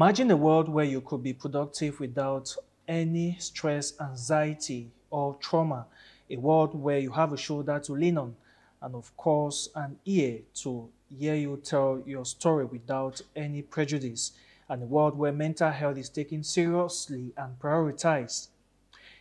Imagine a world where you could be productive without any stress, anxiety, or trauma. A world where you have a shoulder to lean on, and of course, an ear to hear you tell your story without any prejudice. And a world where mental health is taken seriously and prioritized.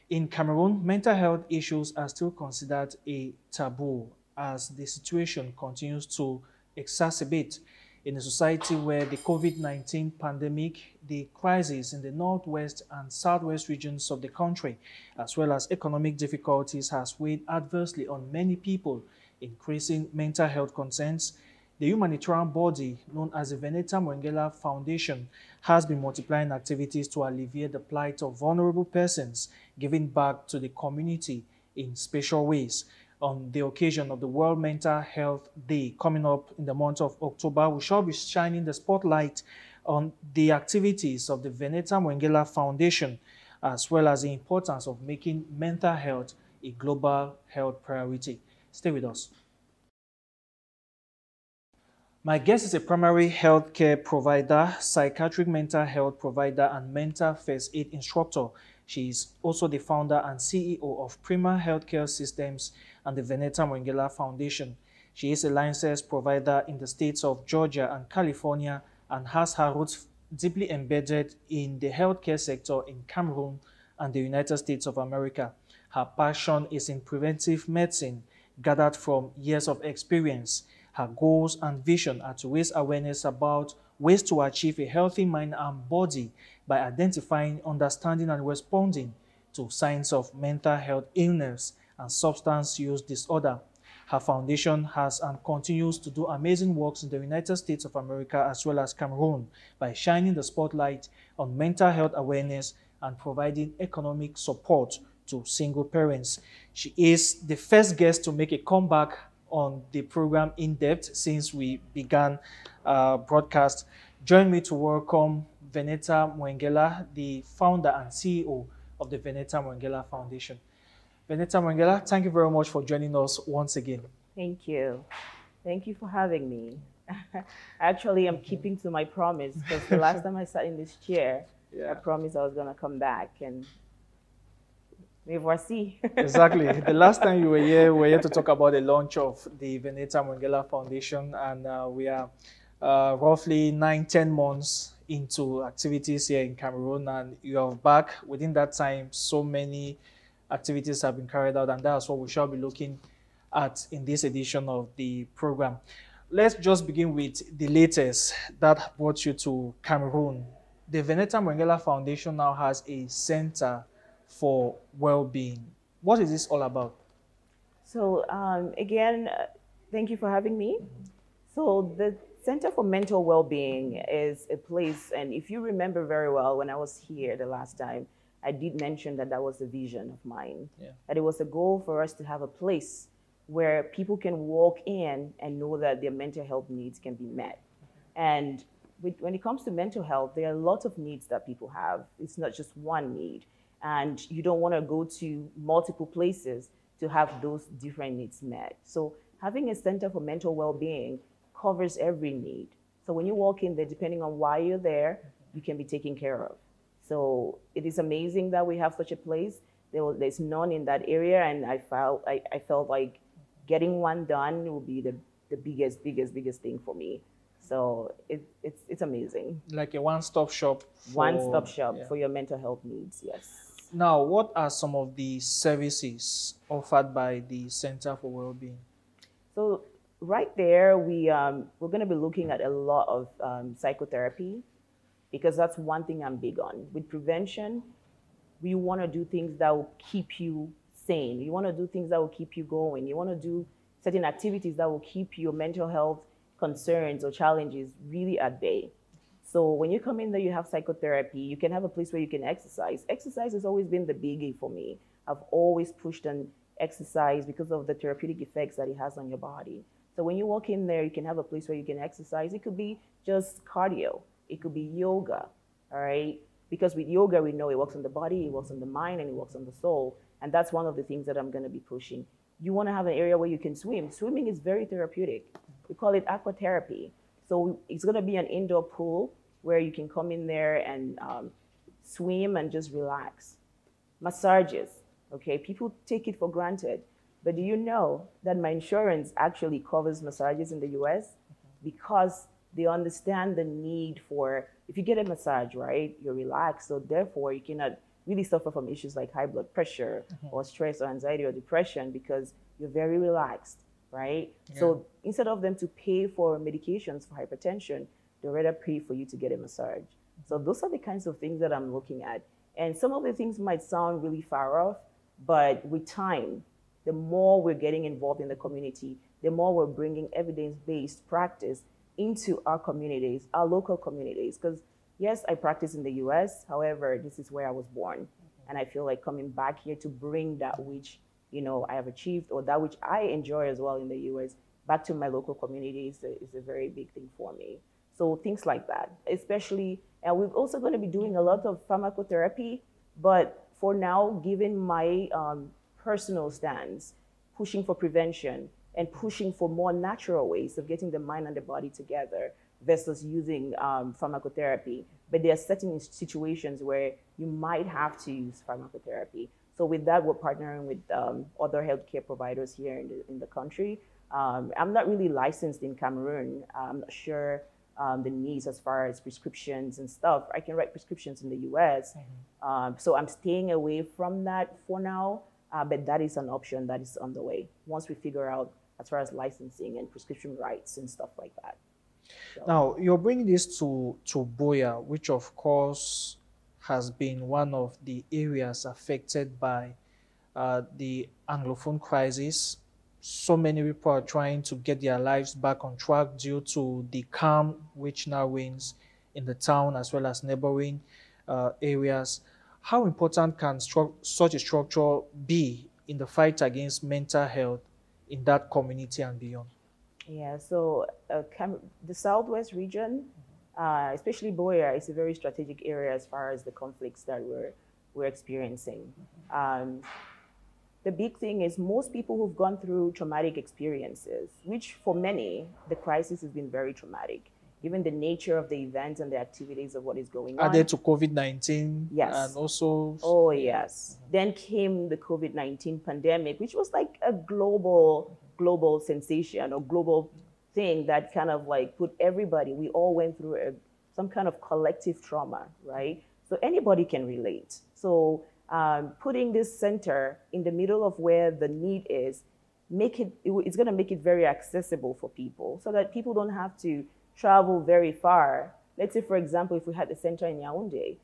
In Cameroon, mental health issues are still considered a taboo as the situation continues to exacerbate in a society where the COVID-19 pandemic, the crisis in the northwest and southwest regions of the country, as well as economic difficulties has weighed adversely on many people, increasing mental health concerns. The humanitarian body known as the Veneta Mwengela Foundation has been multiplying activities to alleviate the plight of vulnerable persons, giving back to the community in special ways. On the occasion of the World Mental Health Day coming up in the month of October, we shall be shining the spotlight on the activities of the Veneta Mwengela Foundation, as well as the importance of making mental health a global health priority. Stay with us. My guest is a primary health care provider, psychiatric mental health provider, and mental first aid instructor. She is also the founder and CEO of Prima Healthcare Systems and the Veneta Mwengela Foundation. She is a licensed provider in the states of Georgia and California and has her roots deeply embedded in the healthcare sector in Cameroon and the United States of America. Her passion is in preventive medicine, gathered from years of experience. Her goals and vision are to raise awareness about ways to achieve a healthy mind and body by identifying, understanding, and responding to signs of mental health illness and substance use disorder. Her foundation has and continues to do amazing works in the United States of America as well as Cameroon by shining the spotlight on mental health awareness and providing economic support to single parents. She is the first guest to make a comeback on the program In Depth since we began broadcast. Join me to welcome Veneta Mwengela, the founder and CEO of the Veneta Mwengela Foundation. Veneta Mwengela, thank you very much for joining us once again. Thank you. Thank you for having me. Actually, I'm keeping to my promise because the last time I sat in this chair, I promised I was going to come back and voici. Exactly. The last time you were here, we were here to talk about the launch of the Veneta Mwengela Foundation, and we are roughly 9-10 months into activities here in Cameroon, and you are back. Within that time, so many activities have been carried out, and that's what we shall be looking at in this edition of the program. Let's just begin with the latest that brought you to Cameroon. The Veneta Mwengela Foundation now has a center for well-being. What is this all about? So again, thank you for having me. So the Center for Mental Well-being is a place, and if you remember very well, when I was here the last time, I did mention that that was a vision of mine, that it was a goal for us to have a place where people can walk in and know that their mental health needs can be met. And when it comes to mental health, there are lots of needs that people have. It's not just one need. And you don't want to go to multiple places to have those different needs met. So having a center for mental well-being covers every need. So when you walk in there, depending on why you're there, you can be taken care of. So it is amazing that we have such a place. There's none in that area, and I felt like getting one done will be the biggest thing for me. So it's amazing. Like a one-stop shop. One-stop shop for your mental health needs, yes. Now, what are some of the services offered by the Center for Wellbeing? So right there, we're going to be looking at a lot of psychotherapy, because that's one thing I'm big on. With prevention, we want to do things that will keep you sane. You want to do things that will keep you going. You want to do certain activities that will keep your mental health concerns or challenges really at bay. So when you come in there, you have psychotherapy, you can have a place where you can exercise. Exercise has always been the biggie for me. I've always pushed on exercise because of the therapeutic effects that it has on your body. So when you walk in there, you can have a place where you can exercise. It could be just cardio. It could be yoga, all right? Because with yoga, we know it works on the body, it works on the mind, and it works on the soul. And that's one of the things that I'm going to be pushing. You want to have an area where you can swim. Swimming is very therapeutic. We call it aquatherapy. So it's going to be an indoor pool. where you can come in there and swim and just relax. Massages, okay? People take it for granted. But do you know that my insurance actually covers massages in the US? Because they understand the need for, if you get a massage, right, you're relaxed. So therefore, you cannot really suffer from issues like high blood pressure or stress or anxiety or depression because you're very relaxed, right? Yeah. So instead of them to pay for medications for hypertension, they rather pay for you to get a massage. So those are the kinds of things that I'm looking at. And some of the things might sound really far off, but with time, the more we're getting involved in the community, the more we're bringing evidence-based practice into our communities, our local communities. Because yes, I practice in the US, however, this is where I was born. And I feel like coming back here to bring that which, you know, I have achieved or that which I enjoy as well in the US back to my local communities is a very big thing for me. So things like that, especially, and we're also going to be doing a lot of pharmacotherapy, but for now, given my personal stance, pushing for prevention and pushing for more natural ways of getting the mind and the body together versus using pharmacotherapy. But there are certain situations where you might have to use pharmacotherapy. So with that, we're partnering with other healthcare providers here in the country. I'm not really licensed in Cameroon. I'm not sure the needs as far as prescriptions and stuff. I can write prescriptions in the US. So I'm staying away from that for now. But that is an option that is on the way once we figure out as far as licensing and prescription rights and stuff like that. So. Now, you're bringing this to Buea, which of course has been one of the areas affected by the Anglophone crisis. So many people are trying to get their lives back on track due to the calm which now reigns in the town as well as neighboring areas. How important can such a structure be in the fight against mental health in that community and beyond? Yeah, so the Southwest region, especially Buea, is a very strategic area as far as the conflicts that we're experiencing. The big thing is most people who've gone through traumatic experiences, which for many, the crisis has been very traumatic, given the nature of the events and the activities of what is going on. Added to COVID-19. Yes. And also... Oh, yes. Then came the COVID-19 pandemic, which was like a global sensation or global thing that kind of like put everybody, we all went through some kind of collective trauma, right? So anybody can relate. So putting this center in the middle of where the need is, it's going to make it very accessible for people so that people don't have to travel very far. Let's say, for example, if we had a center in Yaoundé,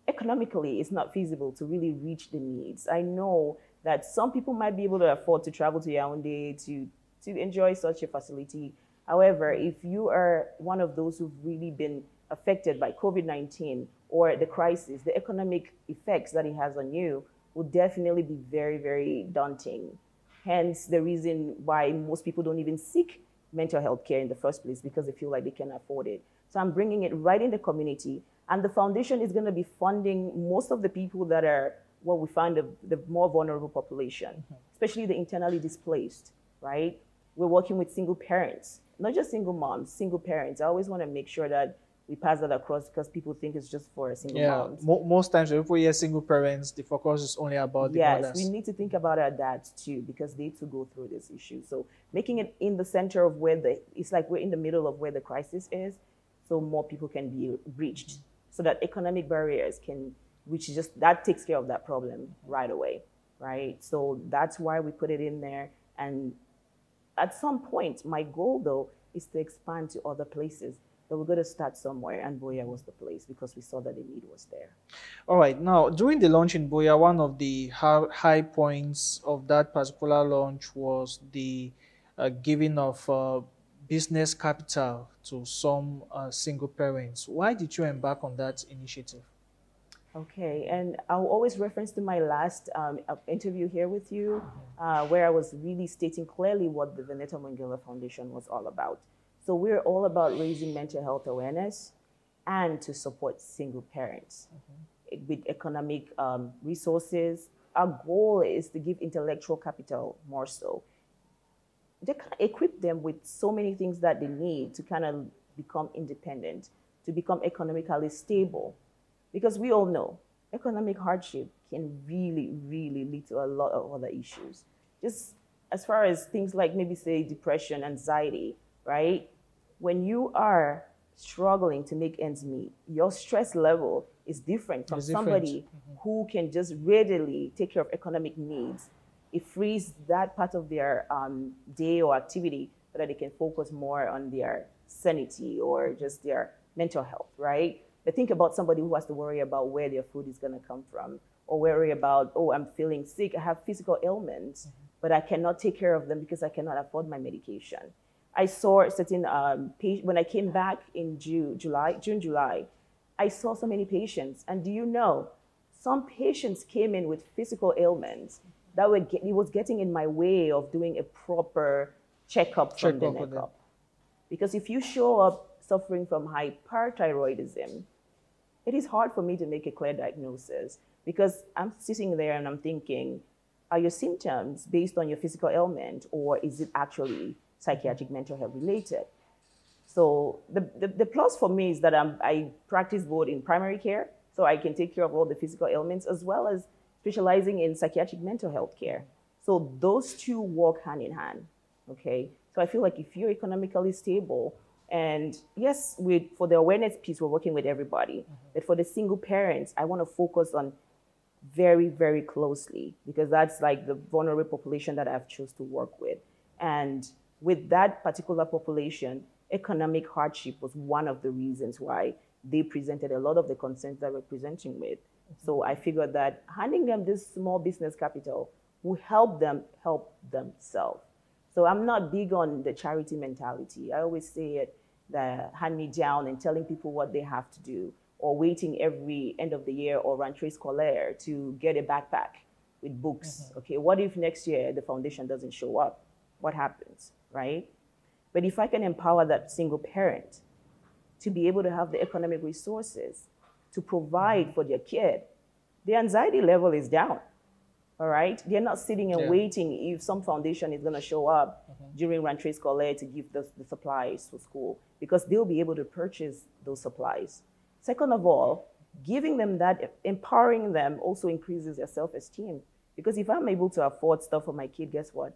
economically, it's not feasible to really reach the needs. I know that some people might be able to afford to travel to Yaoundé to enjoy such a facility. However, if you are one of those who've really been affected by COVID-19 or the crisis, the economic effects that it has on you will definitely be very, very daunting. Hence, the reason why most people don't even seek mental health care in the first place, because they feel like they can afford it. So I'm bringing it right in the community. And the foundation is going to be funding most of the people that are what we find the more vulnerable population, especially the internally displaced, right? We're working with single parents, not just single moms, single parents. I always want to make sure that we pass that across because people think it's just for single moms. Most times when people hear single parents, the focus is only about the mothers. Yes, we need to think about our dads too because they too go through this issue. So making it in the center of where it's like we're in the middle of where the crisis is, so more people can be reached, so that economic barriers can, which is just, that takes care of that problem right away, right? So that's why we put it in there. And at some point, my goal though is to expand to other places. But we're going to start somewhere, and Buea was the place because we saw that the need was there. All right. Now, during the launch in Buea, one of the high points of that particular launch was the giving of business capital to some single parents. Why did you embark on that initiative? Okay, and I'll always reference to my last interview here with you, where I was really stating clearly what the Venetta Mwengela Foundation was all about. So we're all about raising mental health awareness and to support single parents with economic resources. Our goal is to give intellectual capital more so. They kind of equip them with so many things that they need to kind of become independent. to become economically stable. Because we all know economic hardship can really, really lead to a lot of other issues. Just as far as things like maybe say depression, anxiety, right? When you are struggling to make ends meet, your stress level is different from It's different. somebody who can just readily take care of economic needs. It frees that part of their day or activity so that they can focus more on their sanity or just their mental health, right? But think about somebody who has to worry about where their food is going to come from, or worry about, oh, I'm feeling sick, I have physical ailments, but I cannot take care of them because I cannot afford my medication. I saw certain when I came back in June, July, I saw so many patients. And do you know, some patients came in with physical ailments that it was getting in my way of doing a proper checkup from the neck up. Because if you show up suffering from hyperthyroidism, it is hard for me to make a clear diagnosis, because I'm sitting there and I'm thinking, are your symptoms based on your physical ailment, or is it actually psychiatric mental health related? So the plus for me is that I practice both in primary care, so I can take care of all the physical ailments, as well as specializing in psychiatric mental health care. So those two work hand in hand, okay? So I feel like if you're economically stable, and yes, for the awareness piece, we're working with everybody, but for the single parents, I want to focus on very, very closely, because that's like the vulnerable population that I've chosen to work with. And with that particular population, economic hardship was one of the reasons why they presented a lot of the concerns that we're presenting with. So I figured that handing them this small business capital will help them help themselves. So I'm not big on the charity mentality. I always say it, the hand me down and telling people what they have to do, or waiting every end of the year or rentrée scolaire to get a backpack with books. Okay, what if next year the foundation doesn't show up? What happens, right? But if I can empower that single parent to be able to have the economic resources to provide for their kid, the anxiety level is down, all right? They're not sitting and waiting if some foundation is gonna show up during rentrée scolaire to give the supplies to school, because they'll be able to purchase those supplies. Second of all, giving them that, empowering them also increases their self-esteem. Because if I'm able to afford stuff for my kid, guess what?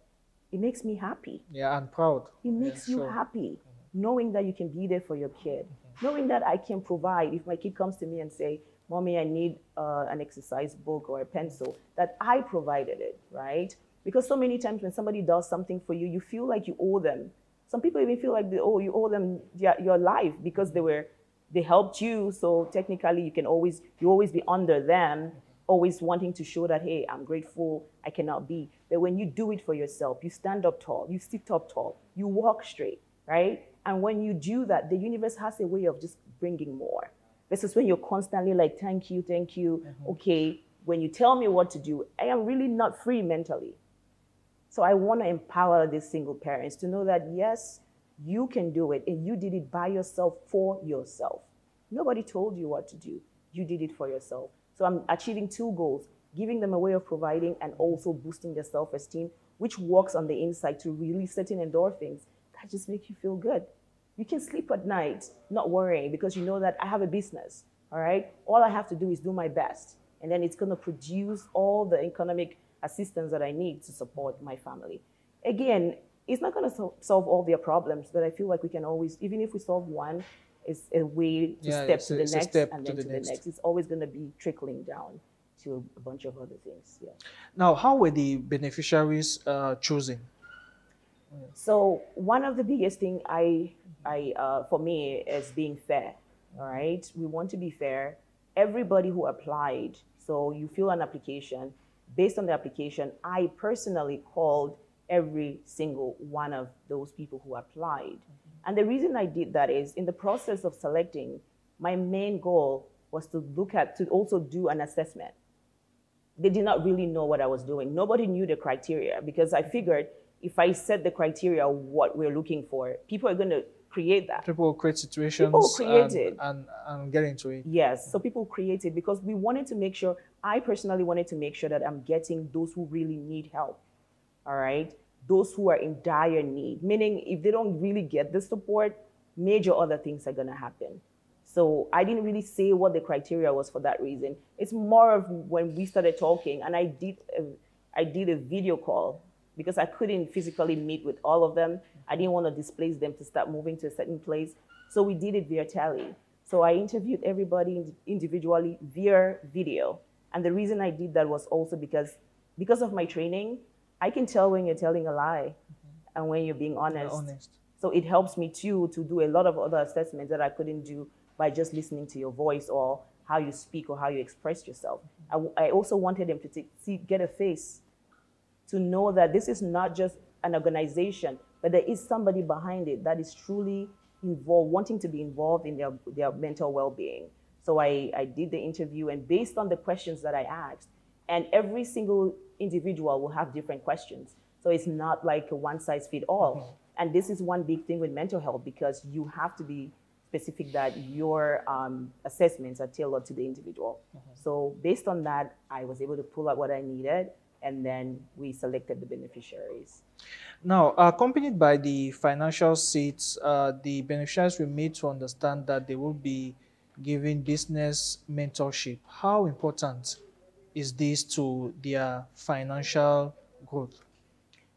It makes me happy. Yeah, and proud. It makes you happy, knowing that you can be there for your kid, knowing that I can provide. If my kid comes to me and say, Mommy, I need an exercise book or a pencil, that I provided it, right? Because so many times when somebody does something for you, you feel like you owe them. Some people even feel like you owe them your life, because they helped you. So technically you always be under them, always wanting to show that, hey, I'm grateful, I cannot be. But when you do it for yourself, you stand up tall, you sit up tall, you walk straight, right? And when you do that, the universe has a way of just bringing more. This is when you're constantly like, thank you. Okay, when you tell me what to do, I am really not free mentally. So I want to empower these single parents to know that, yes, you can do it, and you did it by yourself, for yourself. Nobody told you what to do. You did it for yourself. So I'm achieving two goals, giving them a way of providing and also boosting their self-esteem, which works on the inside to release certain endorphins that just make you feel good. You can sleep at night not worrying, because you know that I have a business, all right? All I have to do is do my best, and then it's gonna produce all the economic assistance that I need to support my family. Again, it's not gonna solve all their problems, but I feel like we can always, even if we solve one, it's a way to step to the next, and then to the next. It's always gonna be trickling down to a bunch of other things, yeah. Now, how were the beneficiaries chosen? So one of the biggest thing for me is being fair, all right? We want to be fair. Everybody who applied, so you fill an application. Based on the application, I personally called every single one of those people who applied. And the reason I did that is, in the process of selecting, my main goal was to also do an assessment. They did not really know what I was doing. Nobody knew the criteria, because I figured if I set the criteria, what we're looking for, people are going to create that. People create situations and get into it. Yes, so people create it, because we wanted to make sure, I personally wanted to make sure that I'm getting those who really need help, all right? Those who are in dire need, meaning if they don't really get the support, major other things are going to happen. So I didn't really say what the criteria was for that reason. It's more of when we started talking, and I did a video call because I couldn't physically meet with all of them. I didn't want to displace them to start moving to a certain place. So we did it via tele. So I interviewed everybody individually via video. And the reason I did that was also because of my training, I can tell when you're telling a lie and when you're being honest. So it helps me too to do a lot of other assessments that I couldn't do by just listening to your voice or how you speak or how you express yourself. I also wanted them to get a face, to know that this is not just an organization, but there is somebody behind it that is truly involved, wanting to be involved in their mental well-being. So I did the interview, and based on the questions that I asked, and every single individual will have different questions. So it's not like a one-size-fits-all. And this is one big thing with mental health, because you have to be specific that your assessments are tailored to the individual. So based on that, I was able to pull out what I needed, and then we selected the beneficiaries. Now, accompanied by the financial seats, the beneficiaries will made to understand that they will be giving business mentorship. How important is this to their financial growth?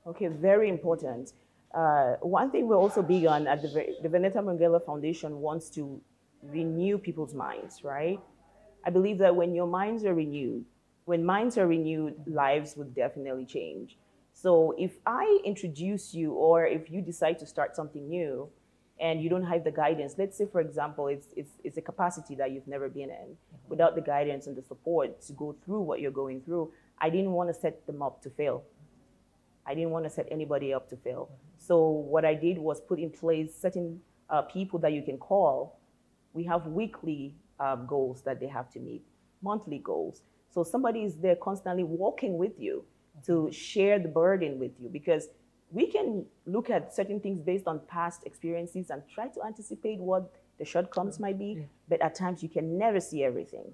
Okay, very important. One thing we're also big on at the Veneta Mongella Foundation wants to renew people's minds, right? I believe that when your minds are renewed, when minds are renewed, lives would definitely change. So if I introduce you, or if you decide to start something new and you don't have the guidance, let's say, for example, it's a capacity that you've never been in, without the guidance and the support to go through what you're going through, I didn't want to set them up to fail. I didn't want to set anybody up to fail. So what I did was put in place certain people that you can call. We have weekly goals that they have to meet, monthly goals. So somebody is there constantly walking with you to share the burden with you, because we can look at certain things based on past experiences and try to anticipate what the shortcomings might be, but at times you can never see everything.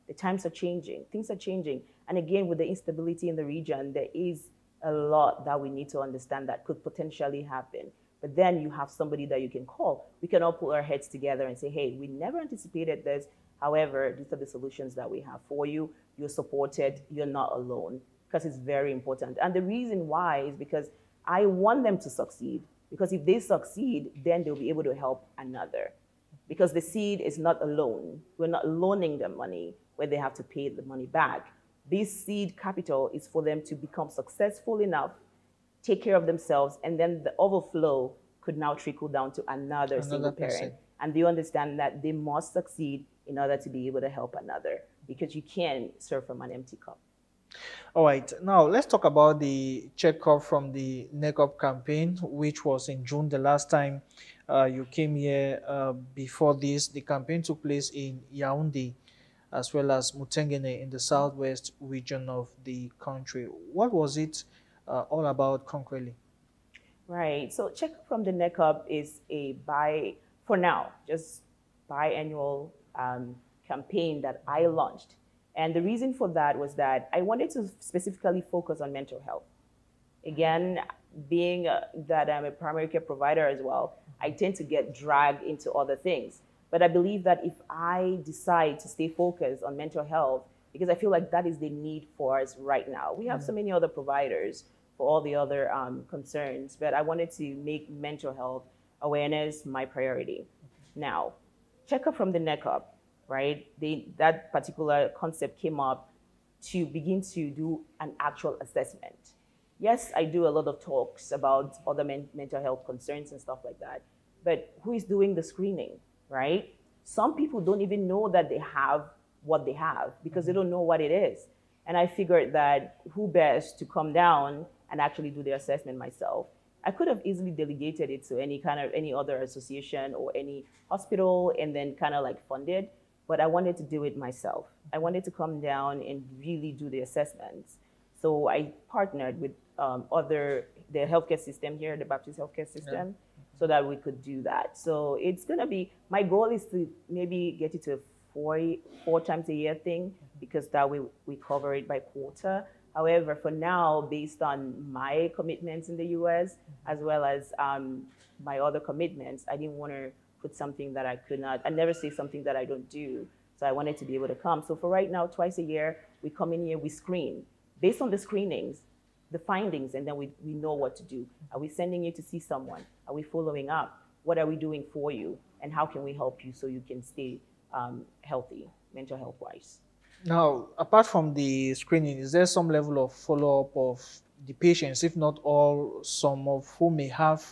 The times are changing, things are changing. And again, with the instability in the region, there is a lot that we need to understand that could potentially happen. But then you have somebody that you can call. We can all put our heads together and say, hey, we never anticipated this. However, these are the solutions that we have for you. You're supported, you're not alone, because it's very important. And the reason why is because I want them to succeed, because if they succeed, then they'll be able to help another. Because the seed is not alone. We're not loaning them money where they have to pay the money back. This seed capital is for them to become successful enough, take care of themselves, and then the overflow could now trickle down to another single parent. And they understand that they must succeed in order to be able to help another, because you can't serve from an empty cup. All right, now let's talk about the checkup from the NECOP campaign, which was in June. The last time you came here before this, the campaign took place in Yaoundé, as well as Mutengene in the southwest region of the country. What was it all about concretely? Right, so Checkup from the NECOP is for now, just biannual campaign that I launched. And the reason for that was that I wanted to specifically focus on mental health. Again, being that I'm a primary care provider as well, I tend to get dragged into other things. But I believe that if I decide to stay focused on mental health, because I feel like that is the need for us right now. We have so many other providers for all the other concerns, but I wanted to make mental health awareness my priority. Now, Checkup from the NECOP, right? That particular concept came up to begin to do an actual assessment. Yes, I do a lot of talks about other mental health concerns and stuff like that, but who is doing the screening, right? Some people don't even know that they have what they have because they don't know what it is. And I figured that who best to come down and actually do the assessment myself. I could have easily delegated it to any other association or any hospital and then kind of like fund it, but I wanted to do it myself. I wanted to come down and really do the assessments. So I partnered with the healthcare system here, the Baptist healthcare system, so that we could do that. So it's gonna be, my goal is to maybe get it to a four times a year thing, because that way we cover it by quarter. However, for now, based on my commitments in the US, as well as my other commitments, I didn't want to put something that I could not. I never say something that I don't do. So I wanted to be able to come. So for right now, twice a year, we come in here, we screen. Based on the screenings, the findings, and then we know what to do. Are we sending you to see someone? Are we following up? What are we doing for you? And how can we help you so you can stay healthy, mental health wise? Now, apart from the screening, is there some level of follow-up of the patients, if not all, some of whom may have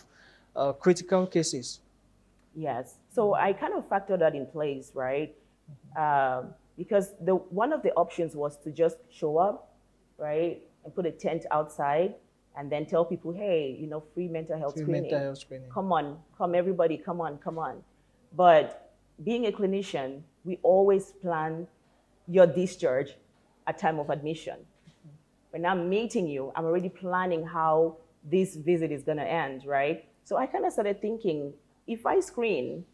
critical cases? Yes. So I kind of factored that in place, right? Because one of the options was to just show up, right, and put a tent outside, and then tell people, hey, free mental health Free screening. mental health screening. Come on, come everybody, come on, come on. But being a clinician, we always plan your discharge at time of admission. When I'm meeting you, I'm already planning how this visit is going to end, right? So I kind of started thinking, if I screen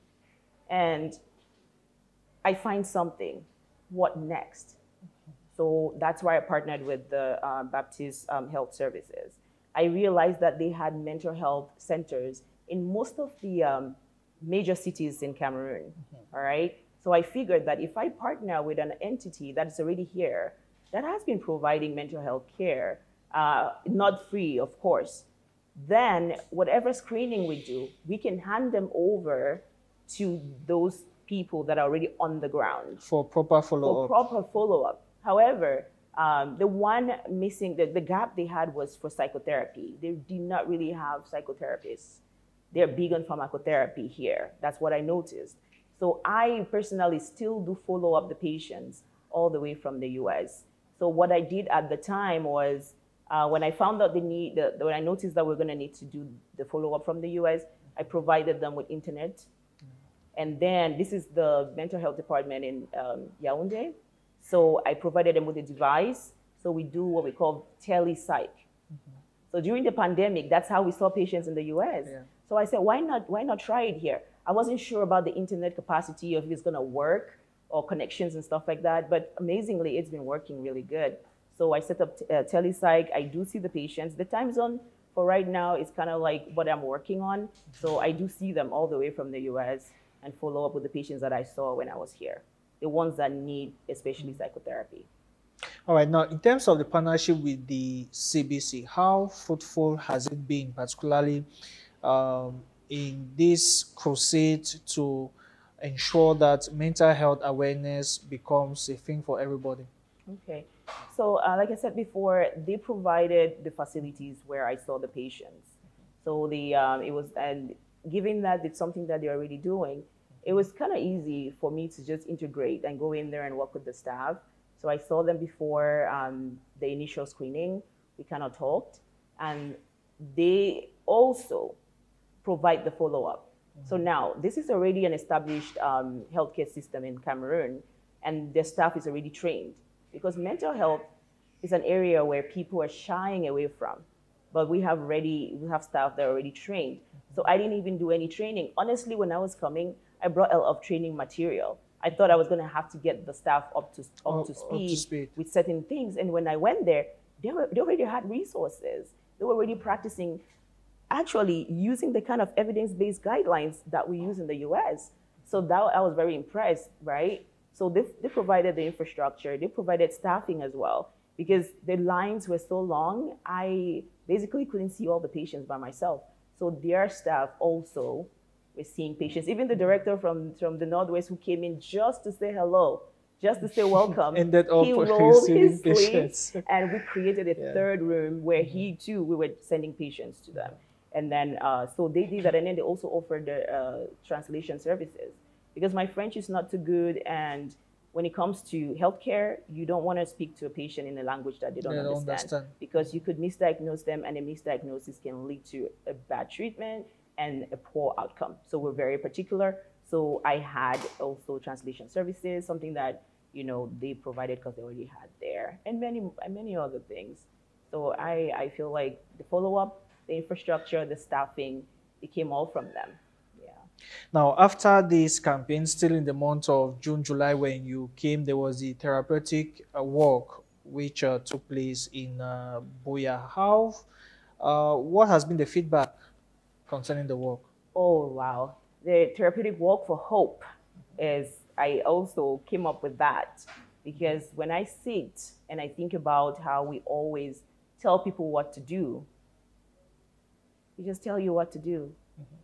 and I find something, what next? So that's why I partnered with the Baptist Health Services. I realized that they had mental health centers in most of the major cities in Cameroon, all right? So I figured that if I partner with an entity that's already here, that has been providing mental health care, not free, of course, then whatever screening we do, we can hand them over to those people that are already on the ground. For proper follow-up. For proper follow-up. However, the one missing, the gap they had was for psychotherapy. They did not really have psychotherapists. They're big on pharmacotherapy here. That's what I noticed. So I personally still do follow up the patients all the way from the US. So what I did at the time was when I found out when I noticed that we're going to need to do the follow up from the US, I provided them with internet. And then this is the mental health department in Yaoundé. So I provided them with a device. So we do what we call telepsych. So during the pandemic, that's how we saw patients in the US. Yeah. So I said, why not try it here? I wasn't sure about the internet capacity, of if it's going to work or connections and stuff like that. But amazingly, it's been working really good. So I set up telepsych. I do see the patients. The time zone for right now is kind of like what I'm working on. So I do see them all the way from the US and follow up with the patients that I saw when I was here, the ones that need especially psychotherapy. All right. Now, in terms of the partnership with the CBC, how fruitful has it been, particularly in this crusade to ensure that mental health awareness becomes a thing for everybody? Okay. So like I said before, they provided the facilities where I saw the patients. So it was, and given that it's something that they're already doing, it was kind of easy for me to just integrate and go in there and work with the staff. So I saw them before the initial screening. We kind of talked, and they also provide the follow-up. So now this is already an established healthcare system in Cameroon, and their staff is already trained, because mental health is an area where people are shying away from. But we have staff that are already trained. So I didn't even do any training. Honestly, when I was coming, I brought a lot of training material. I thought I was going to have to get the staff up to speed with certain things. And when I went there, they already had resources. They were already practicing, actually using the kind of evidence-based guidelines that we use in the US. So that I was very impressed, right? So they provided the infrastructure. They provided staffing as well, because the lines were so long, I basically couldn't see all the patients by myself. So their staff also were seeing patients. Even the director from the Northwest, who came in just to say hello, just to say welcome, he rolled his sleeves, and we created a third room where we were sending patients to them. And then, so they did that, and then they also offered the translation services, because my French is not too good, and when it comes to healthcare, you don't want to speak to a patient in a language that they don't understand, because you could misdiagnose them, and a misdiagnosis can lead to a bad treatment and a poor outcome. So we're very particular. So I had also translation services, something that they provided because they already had there, and many other things. So I feel like the follow-up, the infrastructure, the staffing, it came all from them. Now, after this campaign, still in the month of June, July, when you came, there was the therapeutic walk which took place in Buea. What has been the feedback concerning the walk? Oh, wow. The therapeutic walk for hope is, I also came up with that because when I sit and I think about how we always tell people what to do, we just tell you what to do.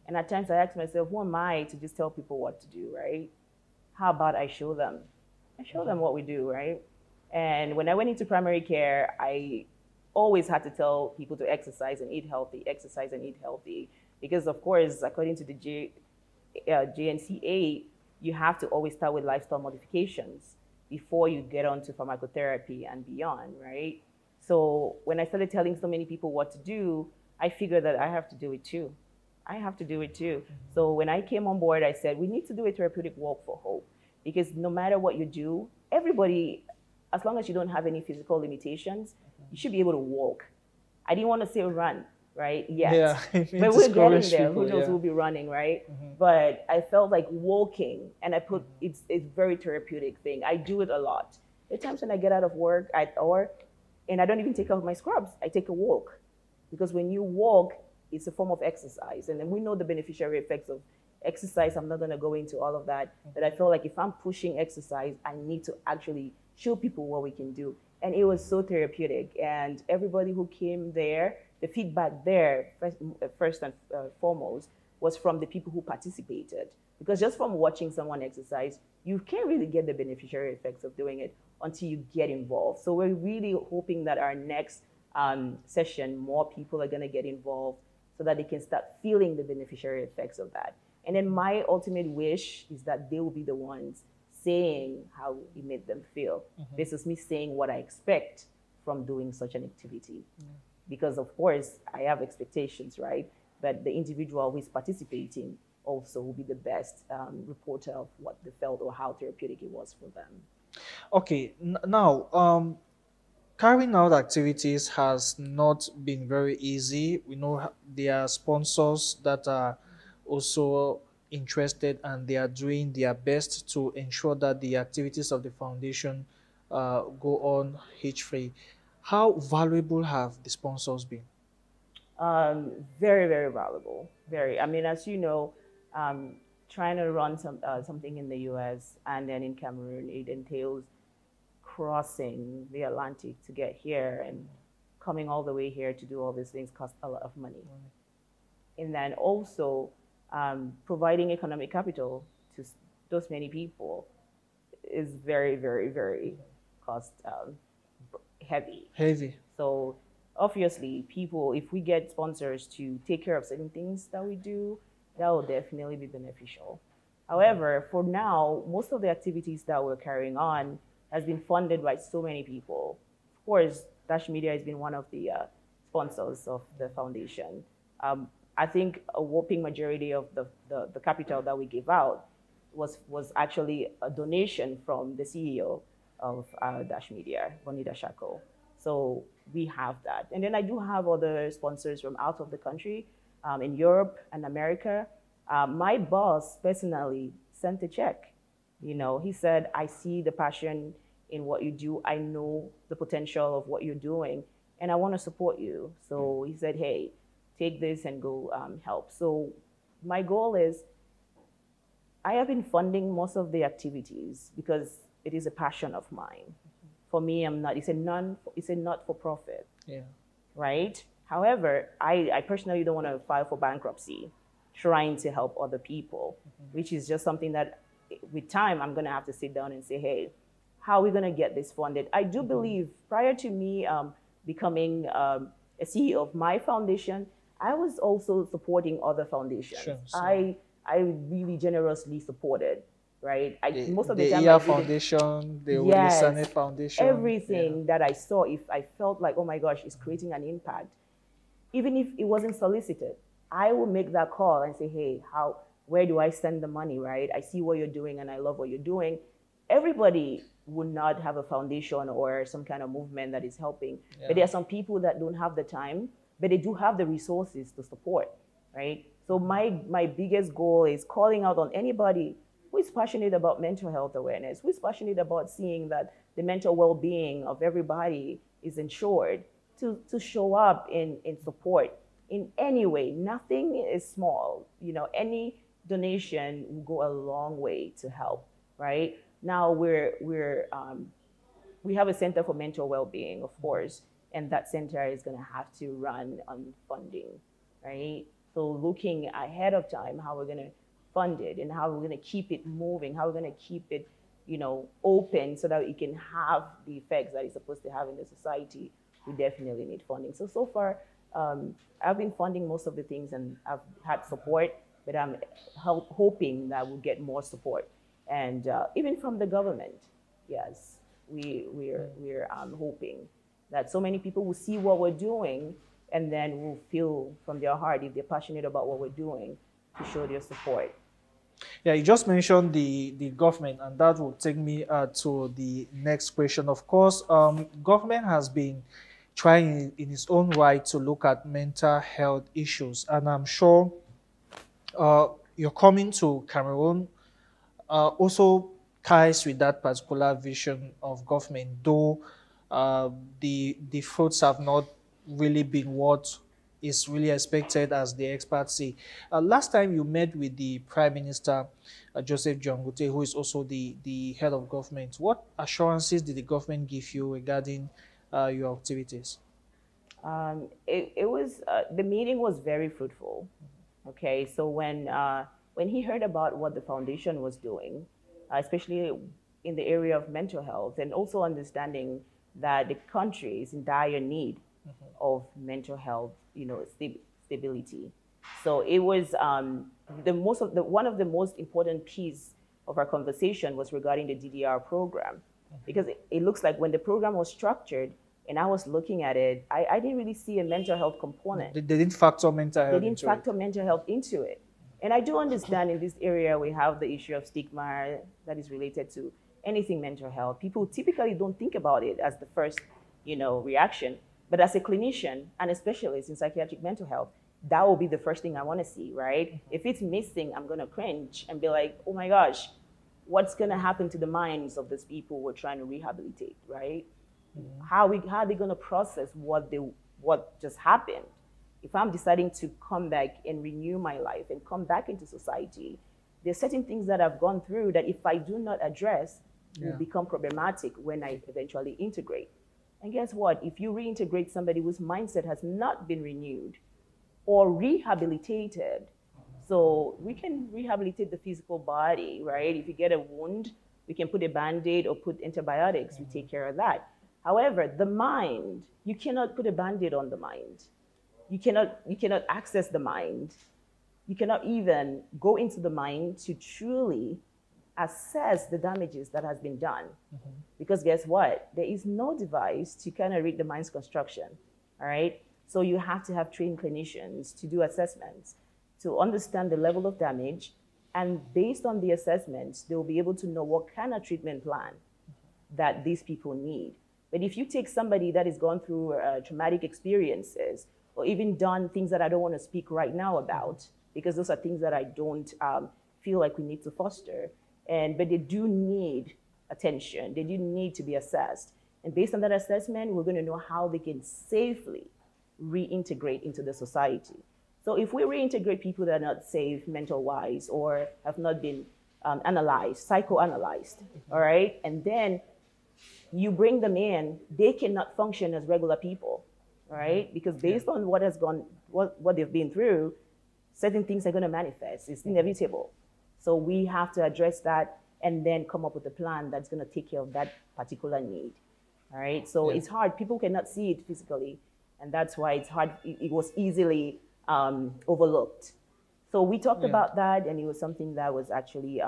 And at times I ask myself, who am I to just tell people what to do, right? How about I show them? I show them what we do, right? And when I went into primary care, I always had to tell people to exercise and eat healthy, exercise and eat healthy. Because, of course, according to the JNCA, you have to always start with lifestyle modifications before you get onto pharmacotherapy and beyond, right? So when I started telling so many people what to do, I figured that I have to do it too. I have to do it too. So when I came on board, I said, we need to do a therapeutic walk for hope. Because no matter what you do, everybody, as long as you don't have any physical limitations, you should be able to walk. I didn't want to say run, right? Yet. Yeah, but we're getting there. People, who knows who'll be running, right? But I felt like walking, and I put it's very therapeutic thing. I do it a lot. There are times when I get out of work, and I don't even take off my scrubs. I take a walk. Because when you walk, it's a form of exercise. And then we know the beneficiary effects of exercise. I'm not going to go into all of that. But I feel like if I'm pushing exercise, I need to actually show people what we can do. And it was so therapeutic. And everybody who came there, the feedback there, first and foremost, was from the people who participated. Because just from watching someone exercise, you can't really get the beneficiary effects of doing it until you get involved. So we're really hoping that our next session, more people are going to get involved so that they can start feeling the beneficiary effects of that. And then my ultimate wish is that they will be the ones saying how it made them feel versus me saying what I expect from doing such an activity. Because of course, I have expectations, right? But the individual who is participating also will be the best reporter of what they felt or how therapeutic it was for them. Okay, now, carrying out activities has not been very easy. We know there are sponsors that are also interested and they are doing their best to ensure that the activities of the foundation go on hitch-free. How valuable have the sponsors been? Very, very valuable. Very. I mean, as you know, trying to run something in the U.S. and then in Cameroon, it entails crossing the Atlantic to get here, and coming all the way here to do all these things costs a lot of money. And then also providing economic capital to those many people is very, very, very cost heavy. Heavy. So obviously, people, if we get sponsors to take care of certain things that we do, that will definitely be beneficial. However, for now, most of the activities that we're carrying on has been funded by so many people. Of course, Dash Media has been one of the sponsors of the foundation. I think a whopping majority of the capital that we gave out was actually a donation from the CEO of Dash Media, Bonita Shako. So we have that. And then I do have other sponsors from out of the country, in Europe and America. My boss personally sent a check. You know, he said, I see the passion in what you do. I know the potential of what you're doing, and I want to support you. So he said, hey, take this and go help. So my goal is, I have been funding most of the activities because it is a passion of mine. For me, it's a not-for-profit, right? However, I personally don't want to file for bankruptcy trying to help other people, which is just something that with time, I'm going to have to sit down and say, hey, how are we going to get this funded? I do believe prior to me becoming a CEO of my foundation, I was also supporting other foundations. Sure, I really generously supported, right? Most of the time, EA Foundation, the Ulisane Foundation. Everything that I saw, if I felt like, oh my gosh, it's creating an impact, even if it wasn't solicited, I will make that call and say, hey, where do I send the money, right? I see what you're doing and I love what you're doing. Everybody would not have a foundation or some kind of movement that is helping. But there are some people that don't have the time, but they do have the resources to support, right? So my biggest goal is calling out on anybody who is passionate about mental health awareness, who is passionate about seeing that the mental well-being of everybody is ensured, to show up in support in any way. Nothing is small. You know, any donation will go a long way to help, right? Now we have a center for mental well-being, of course, and that center is going to have to run on funding, right? So looking ahead of time, how we're going to fund it and how we're going to keep it moving, how we're going to keep it, open so that it can have the effects that it's supposed to have in the society. We definitely need funding. So far, I've been funding most of the things and I've had support, but I'm hoping that we'll get more support, and even from the government. Yes, we're hoping that so many people will see what we're doing and then will feel from their heart, if they're passionate about what we're doing, to show their support. Yeah, you just mentioned the government, and that will take me to the next question. Of course, government has been trying in its own right to look at mental health issues, and I'm sure you're coming to Cameroon also ties with that particular vision of government, though the fruits have not really been what is really expected, as the experts say. Last time you met with the Prime Minister, Joseph John Gute, who is also the head of government, what assurances did the government give you regarding your activities? It was the meeting was very fruitful. Okay, so when he heard about what the foundation was doing, especially in the area of mental health, and also understanding that the country is in dire need of mental health, stability. So it was one of the most important piece of our conversation was regarding the DDR program, because it looks like when the program was structured and I was looking at it, I didn't really see a mental health component. They didn't factor mental health. They didn't factor mental health into it. And I do understand in this area we have the issue of stigma that is related to anything mental health. People typically don't think about it as the first, reaction. But as a clinician and a specialist in psychiatric mental health, that will be the first thing I want to see, right? If it's missing, I'm going to cringe and be like, oh my gosh, what's going to happen to the minds of these people we're trying to rehabilitate, right? Mm-hmm. How are they going to process what just happened? If I'm deciding to come back and renew my life and come back into society, there's certain things that I've gone through that if I do not address, will become problematic when I eventually integrate. And guess what? If you reintegrate somebody whose mindset has not been renewed or rehabilitated, so we can rehabilitate the physical body, right? If you get a wound, we can put a Band-Aid or put antibiotics, we take care of that. However, the mind, you cannot put a Band-Aid on the mind. You cannot access the mind. You cannot even go into the mind to truly assess the damages that has been done. Mm-hmm. Because guess what? There is no device to kind of read the mind's construction, all right? So you have to have trained clinicians to do assessments, to understand the level of damage, and based on the assessments, they'll be able to know what kind of treatment plan that these people need. But if you take somebody that has gone through traumatic experiences, or even done things that I don't want to speak right now about, because those are things that I don't feel like we need to foster, but they do need attention, they do need to be assessed. And based on that assessment, we're going to know how they can safely reintegrate into the society. So if we reintegrate people that are not safe mental-wise or have not been analyzed, psychoanalyzed, all right, and then you bring them in, they cannot function as regular people, all right? Because based on what has gone, what they've been through, certain things are going to manifest. It's inevitable. So we have to address that and then come up with a plan that's going to take care of that particular need, all right? So it's hard. People cannot see it physically, and that's why it's hard. It was easily overlooked. So we talked about that, and it was something that was actually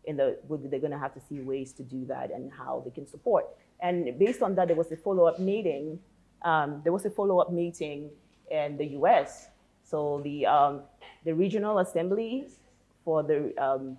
they're going to have to see ways to do that and how they can support. And based on that, there was a follow-up meeting. There was a follow-up meeting in the U.S. So the regional assembly for the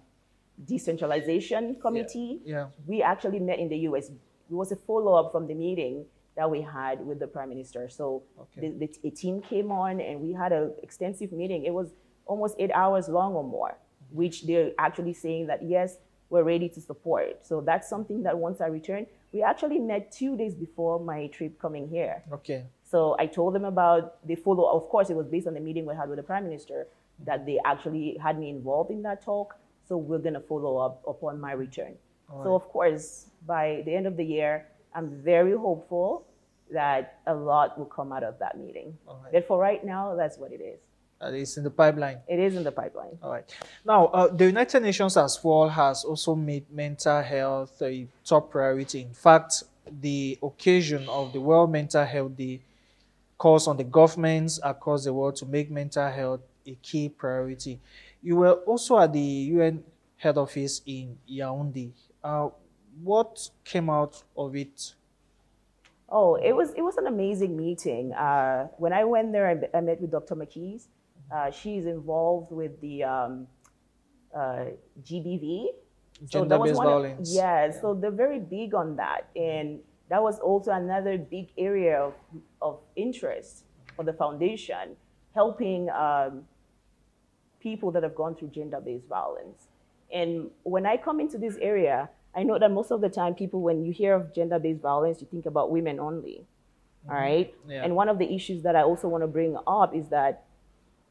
decentralization committee, we actually met in the U.S. It was a follow-up from the meeting that we had with the Prime Minister. So a team came on and we had an extensive meeting. It was almost 8 hours long or more, which they're actually saying that, yes, we're ready to support. So that's something that once I returned, we actually met 2 days before my trip coming here. Okay. So I told them about the follow. Of course, it was based on the meeting we had with the Prime Minister. that they actually had me involved in that talk. So we're going to follow up upon my return. So, of course, by the end of the year, I'm very hopeful that a lot will come out of that meeting. But for right now, that's what it is. It's in the pipeline. It is in the pipeline. All right. Now, the United Nations as well has also made mental health a top priority. In fact, the occasion of the World Mental Health Day calls on the governments across the world to make mental health a key priority. You were also at the UN head office in Yaoundé. What came out of it? Oh, it was an amazing meeting. When I went there, I met with Dr. McKees. She's involved with the GBV. Gender-based violence. Yeah, so they're very big on that. And that was also another big area of interest for the foundation, helping people that have gone through gender-based violence. And when I come into this area, I know that most of the time people, when you hear of gender-based violence, you think about women only, all right? Yeah. And one of the issues that I also want to bring up is that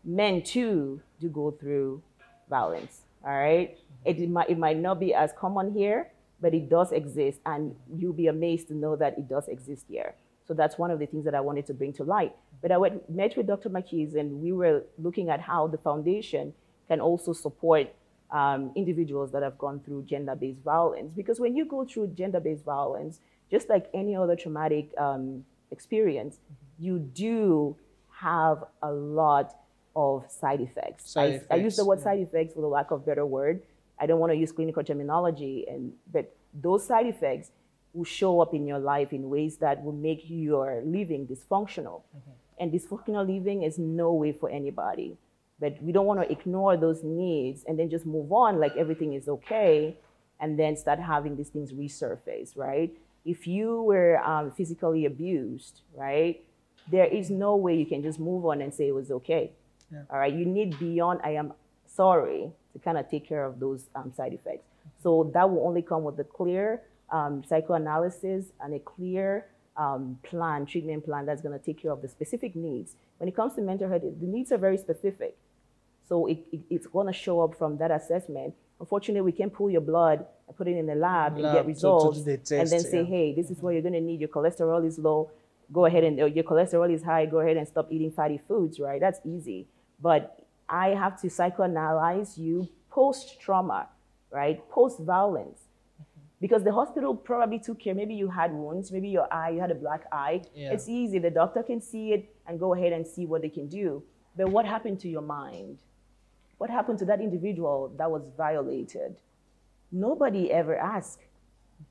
men too do go through violence, all right? It might not be as common here, but it does exist, and you'll be amazed to know that it does exist here. So that's one of the things that I wanted to bring to light. But I met with Dr. McKees, and we were looking at how the foundation can also support individuals that have gone through gender-based violence. Because when you go through gender-based violence, just like any other traumatic experience, you do have a lot of side effects. I use the word side effects for the lack of better word. I don't want to use clinical terminology, but those side effects will show up in your life in ways that will make your living dysfunctional. And dysfunctional living is no way for anybody. But we don't want to ignore those needs and then just move on like everything is okay and then start having these things resurface, right? If you were physically abused, right, there is no way you can just move on and say it was okay. Yeah. All right, you need beyond I am sorry to kind of take care of those side effects. So that will only come with a clear psychoanalysis and a clear treatment plan that's going to take care of the specific needs. When it comes to mental health, the needs are very specific. So it's going to show up from that assessment. Unfortunately, we can pull your blood and put it in the lab and get results and then say, hey, this is what you're going to need. Your cholesterol is low. Go ahead and, your cholesterol is high. Go ahead and stop eating fatty foods, right? That's easy. But I have to psychoanalyze you post-trauma, right? Post-violence. Because the hospital probably took care. Maybe you had wounds. Maybe you had a black eye. Yeah. It's easy. The doctor can see it and go ahead and see what they can do. But what happened to your mind? What happened to that individual that was violated? Nobody ever asked.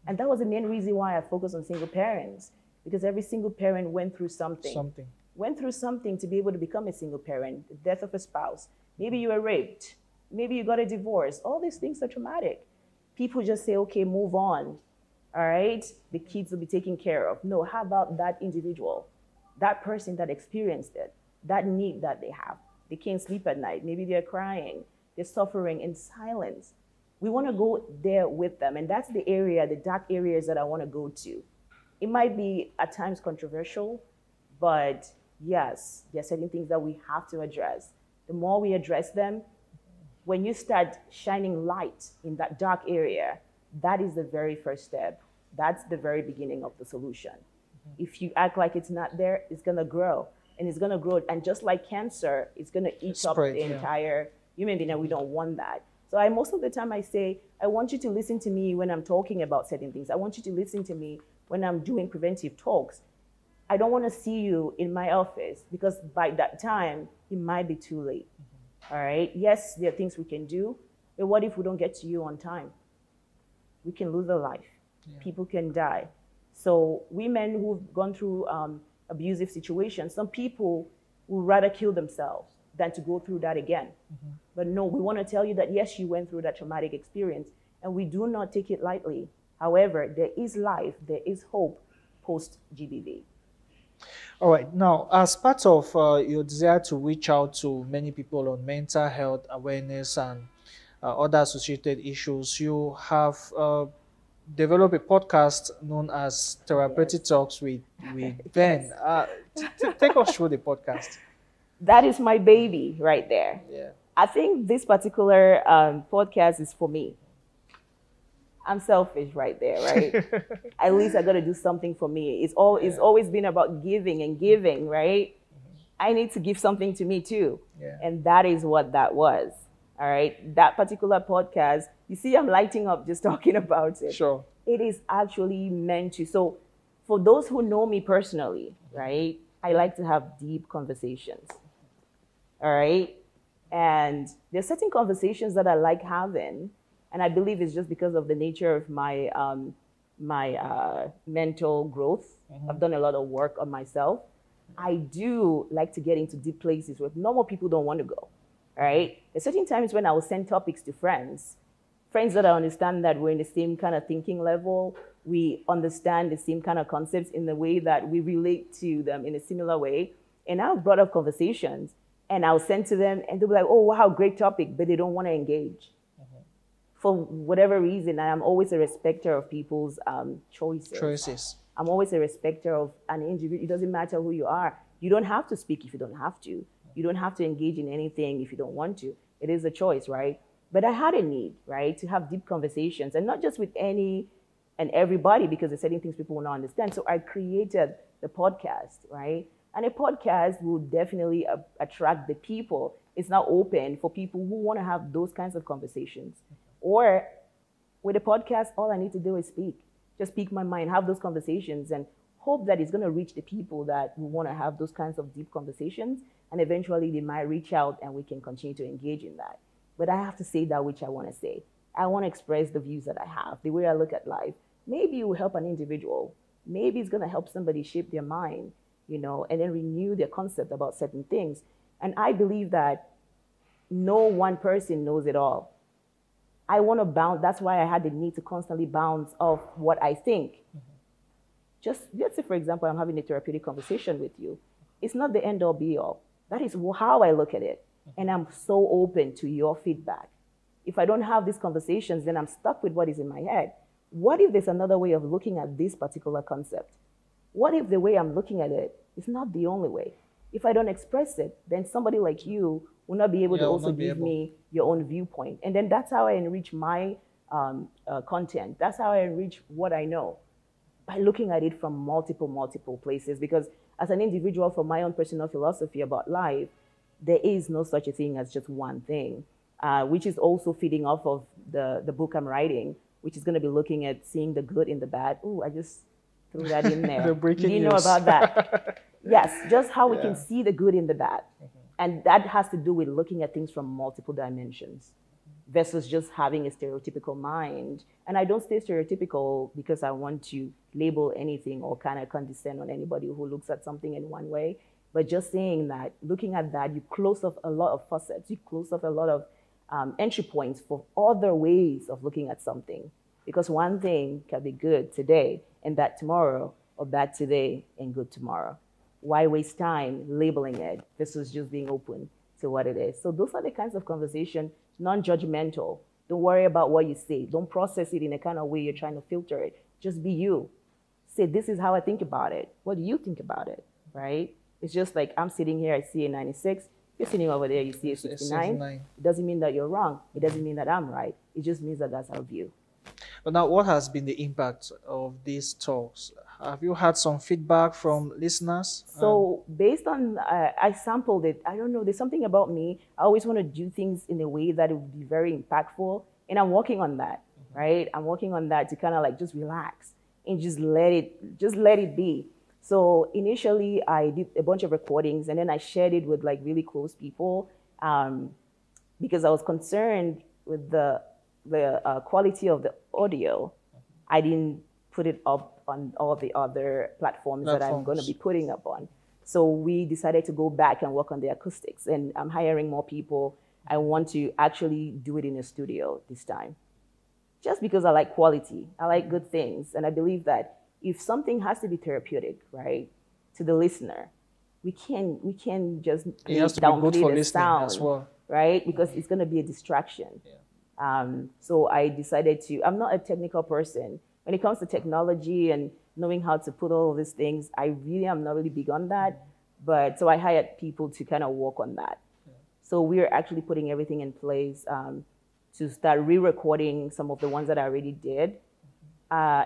And that was the main reason why I focused on single parents. Because every single parent went through something. Went through something to be able to become a single parent. The death of a spouse. Maybe you were raped. Maybe you got a divorce. All these things are traumatic. People just say, okay, move on. All right? The kids will be taken care of. No, how about that individual? That person that experienced it. That need that they have. They can't sleep at night. Maybe they're crying. They're suffering in silence. We want to go there with them. And that's the area, the dark areas that I want to go to. It might be at times controversial, but yes, there are certain things that we have to address. The more we address them, when you start shining light in that dark area, that is the very first step. That's the very beginning of the solution. If you act like it's not there, it's going to grow. And it's going to grow. And just like cancer, it's going to eat up the entire human being, and we don't want that. So most of the time I say, I want you to listen to me when I'm talking about certain things. I want you to listen to me when I'm doing preventive talks. I don't want to see you in my office because by that time, it might be too late. All right? Yes, there are things we can do, but what if we don't get to you on time? We can lose a life. People can die. So women who've gone through abusive situations, some people would rather kill themselves than to go through that again. But no, we want to tell you that yes, you went through that traumatic experience, and we do not take it lightly. However, there is life, there is hope post-GBV. All right. Now, as part of your desire to reach out to many people on mental health awareness and other associated issues, you have developed a podcast known as Therapeutic Talks with Ben. Take us through the podcast. That is my baby right there. Yeah. I think this particular podcast is for me. I'm selfish right there, right? At least I got to do something for me. It's always been about giving and giving, right? I need to give something to me too. Yeah. And that is what that was. All right. That particular podcast, you see, I'm lighting up just talking about it. Sure. It is actually meant to. So, for those who know me personally, right, I like to have deep conversations. All right. And there's certain conversations that I like having. And I believe it's just because of the nature of my mental growth. I've done a lot of work on myself. I do like to get into deep places where normal people don't want to go. All right. There's certain times when I will send topics to friends that I understand that we're in the same kind of thinking level. We understand the same kind of concepts in the way that we relate to them in a similar way. And I've brought up conversations and I'll send to them and they'll be like, oh, wow, great topic, but they don't want to engage. For whatever reason, I am always a respecter of people's choices. I'm always a respecter of an individual. It doesn't matter who you are. You don't have to speak if you don't have to. You don't have to engage in anything if you don't want to. It is a choice, right? But I had a need, right, to have deep conversations, and not just with any and everybody, because there's certain things people will not understand. So I created the podcast, right? And a podcast will definitely attract the people. It's now open for people who want to have those kinds of conversations. Or with a podcast, all I need to do is speak. Just speak my mind, have those conversations, and hope that it's going to reach the people that will want to have those kinds of deep conversations. And eventually they might reach out and we can continue to engage in that. But I have to say that which I want to say. I want to express the views that I have, the way I look at life. Maybe it will help an individual. Maybe it's going to help somebody shape their mind, and then renew their concept about certain things. And I believe that no one person knows it all. I want to bounce. That's why I had the need to constantly bounce off what I think. Just let's say, for example, I'm having a therapeutic conversation with you. It's not the end all be all. That is how I look at it. And I'm so open to your feedback. If I don't have these conversations, then I'm stuck with what is in my head. What if there's another way of looking at this particular concept? What if the way I'm looking at it is not the only way? If I don't express it, then somebody like you will not be able to also give me your own viewpoint. And then that's how I enrich my content. That's how I enrich what I know, by looking at it from multiple places. Because as an individual, from my own personal philosophy about life, there is no such a thing as just one thing, which is also feeding off of the book I'm writing, which is going to be looking at seeing the good in the bad. Ooh, I just threw that in there. The breaking news. You know about that? Yes, just how we can see the good in the bad. And that has to do with looking at things from multiple dimensions versus just having a stereotypical mind. And I don't stay stereotypical because I want to label anything or kind of condescend on anybody who looks at something in one way. But just saying that, looking at that, you close off a lot of facets. You close off a lot of entry points for other ways of looking at something. Because one thing can be good today and bad tomorrow, or bad today and good tomorrow. Why waste time labeling it versus just being open to what it is? So those are the kinds of conversation, non-judgmental. Don't worry about what you say. Don't process it in a kind of way you're trying to filter it. Just be you. Say, this is how I think about it. What do you think about it, right? It's just like I'm sitting here, I see a 96. You're sitting over there, you see a 69. It doesn't mean that you're wrong. It doesn't mean that I'm right. It just means that that's our view. But now, what has been the impact of these talks? Have you had some feedback from listeners? So based on, I sampled it. I don't know, there's something about me. I always want to do things in a way that it would be very impactful. And I'm working on that, right? I'm working on that to kind of like just relax and just let it be. So initially I did a bunch of recordings and then I shared it with like really close people because I was concerned with the quality of the audio. I didn't put it up on all the other platforms that I'm going to be putting up on. So we decided to go back and work on the acoustics, and I'm hiring more people. I want to actually do it in a studio this time, just because I like quality. I like good things. And I believe that if something has to be therapeutic, right, to the listener, we can just downplay the sound as well, right? Because it's going to be a distraction. So I decided I'm not a technical person. When it comes to technology and knowing how to put all of these things, I really am not really big on that. But so I hired people to kind of work on that. So we're actually putting everything in place to start re-recording some of the ones that I already did.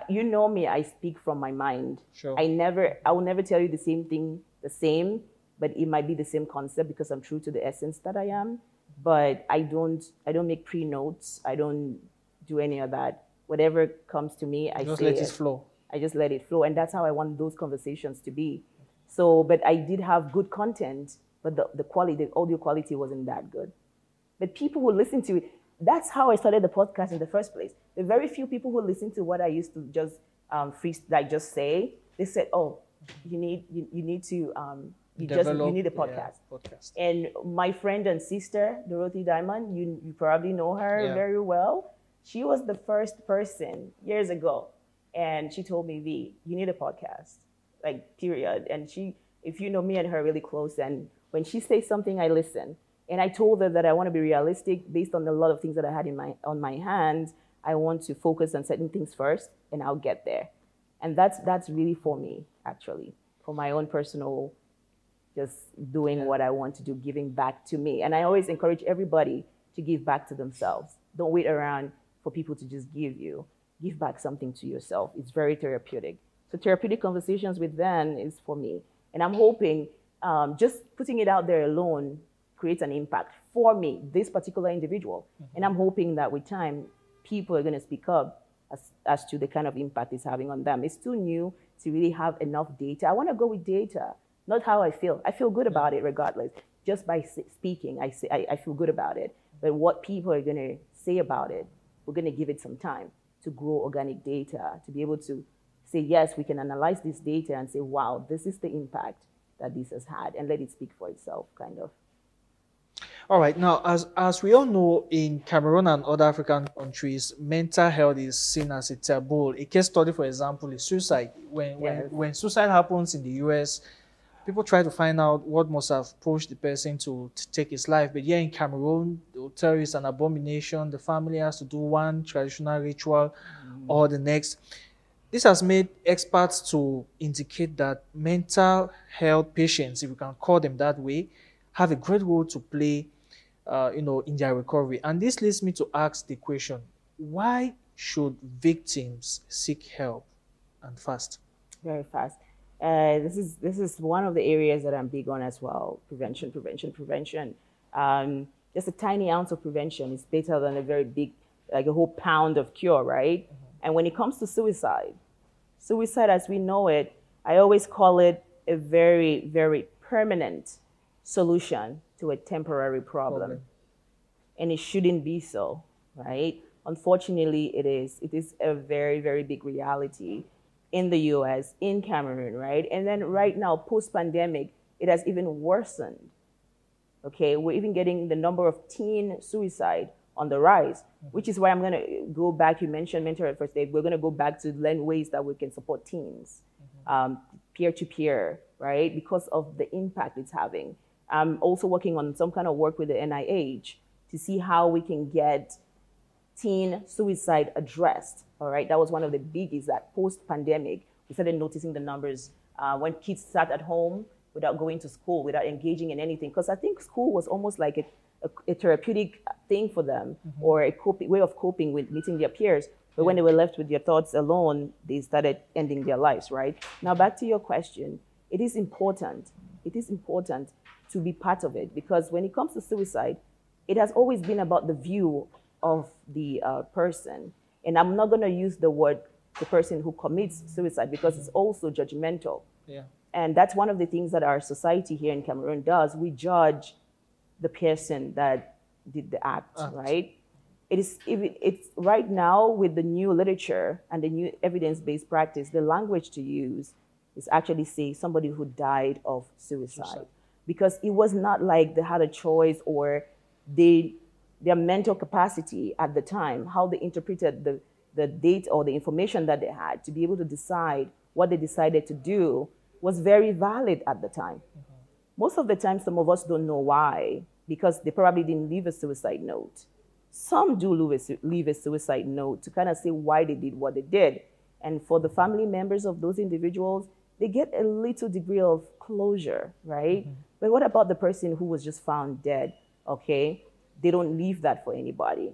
You know me, I speak from my mind. Sure. I will never tell you the same thing, the same, but it might be the same concept because I'm true to the essence that I am. But I don't make pre-notes. I don't do any of that. Whatever comes to me, I just say let it flow. I just let it flow. And that's how I want those conversations to be. So, but I did have good content, but the quality, the audio quality wasn't that good. But people who listen to it, that's how I started the podcast in the first place. The very few people who listen to what I used to just just say, they said, "Oh, you need to you need a podcast." Yeah, podcast. And my friend and sister Dorothy Diamond, you probably know her very well. She was the first person years ago, and she told me, "V, you need a podcast." Like, period. And if you know me and her really close, and when she says something, I listen. And I told her that I want to be realistic based on a lot of things that I had on my hands. I want to focus on certain things first, and I'll get there. And that's really for me, actually, for my own personal, just doing what I want to do, giving back to me. And I always encourage everybody to give back to themselves. Don't wait around for people to just give you. Give back something to yourself. It's very therapeutic. So therapeutic conversations with them is for me. And I'm hoping just putting it out there alone creates an impact for me, this particular individual. Mm-hmm. And I'm hoping that with time, people are going to speak up as to the kind of impact it's having on them. It's too new to really have enough data. I want to go with data, not how I feel. I feel good about it regardless. Just by speaking, I feel good about it. But what people are going to say about it, we're going to give it some time to grow organic data, to be able to say, yes, we can analyze this data and say, wow, this is the impact that this has had, and let it speak for itself, kind of. All right. Now, as we all know, in Cameroon and other African countries, mental health is seen as a taboo. A case study, for example, is suicide. When suicide happens in the US, people try to find out what must have pushed the person to take his life. But here in Cameroon, they'll tell you it's an abomination. The family has to do one traditional ritual or the next. This has made experts to indicate that mental health patients, if we can call them that way, have a great role to play in their recovery. And this leads me to ask the question, why should victims seek help and fast? Very fast. This is one of the areas that I'm big on as well. Prevention. Just a tiny ounce of prevention is better than a very big, like a whole pound of cure, right? Mm-hmm. And when it comes to suicide as we know it, I always call it a very, very permanent solution to a temporary problem. And it shouldn't be so, right? Unfortunately, it is. It is a very, very big reality in the US, in Cameroon, right? And then right now, post-pandemic, it has even worsened. Okay, we're even getting the number of teen suicide on the rise, which is why I'm going to go back. You mentioned mental health first aid. We're going to go back to learn ways that we can support teens, peer-to-peer, right? Because of the impact it's having. I'm also working on some kind of work with the NIH to see how we can get teen suicide addressed, all right? That was one of the biggies, that post-pandemic, we started noticing the numbers when kids sat at home without going to school, without engaging in anything. Because I think school was almost like a therapeutic thing for them, or a way of coping with meeting their peers. But when they were left with their thoughts alone, they started ending their lives, right? Now, back to your question, it is important to be part of it, because when it comes to suicide, it has always been about the view of the person. And I'm not going to use the word the person who commits suicide, because it's also judgmental. Yeah. And that's one of the things that our society here in Cameroon does. We judge the person that did the act. Right? It's right now, with the new literature and the new evidence-based practice, the language to use is actually say somebody who died of suicide. Because it was not like they had a choice, or their mental capacity at the time, how they interpreted the date or the information that they had to be able to decide what they decided to do was very valid at the time. Most of the time, some of us don't know why, because they probably didn't leave a suicide note. Some do leave a suicide note to kind of say why they did what they did. And for the family members of those individuals, they get a little degree of closure, right? But what about the person who was just found dead? okay? They don't leave that for anybody.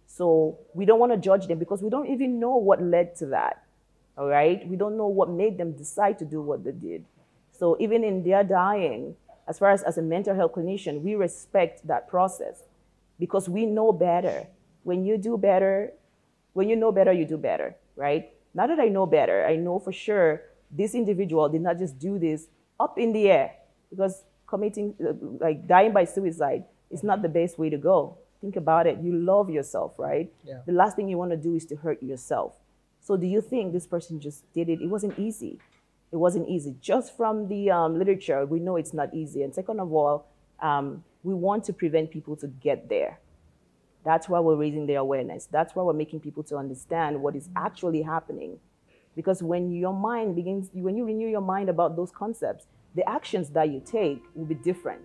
So we don't want to judge them because we don't even know what led to that, all right? We don't know what made them decide to do what they did. So even in their dying, as far as a mental health clinician, we respect that process because we know better. When you do better, when you know better, you do better, right? Now that I know better, I know for sure this individual did not just do this up in the air because committing, like dying by suicide is not the best way to go. Think about it. You love yourself, right? Yeah. The last thing you want to do is to hurt yourself. So do you think this person just did it? It wasn't easy. It wasn't easy. Just from the literature, we know it's not easy. And second of all, we want to prevent people to get there. That's why we're raising the awareness. That's why we're making people to understand what is actually happening. Because when your mind begins, when you renew your mind about those concepts, the actions that you take will be different.